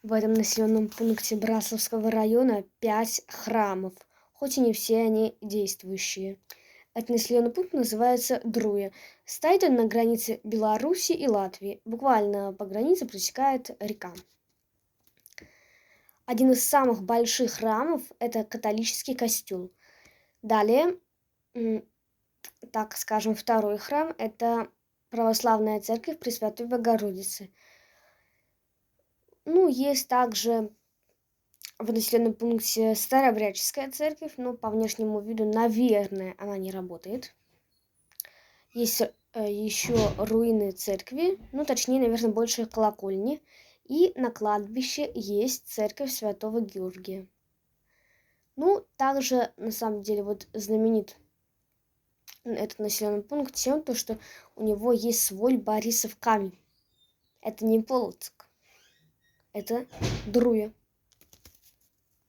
В этом населенном пункте Брасовского района 5 храмов, хоть и не все они действующие. Этот населенный пункт называется Друя. Стоит он на границе Беларуси и Латвии. Буквально по границе протекает река. Один из самых больших храмов – это католический костел. Далее, так скажем, второй храм – это православная церковь Пресвятой Богородицы. Есть также в населенном пункте Старообрядческая церковь, но по внешнему виду, наверное, она не работает. Есть еще руины церкви, точнее, наверное, больше колокольни. И на кладбище есть церковь Святого Георгия. Также, на самом деле, знаменит этот населенный пункт тем, что у него есть свой Борисов камень. Это не Полоцк, это Друя.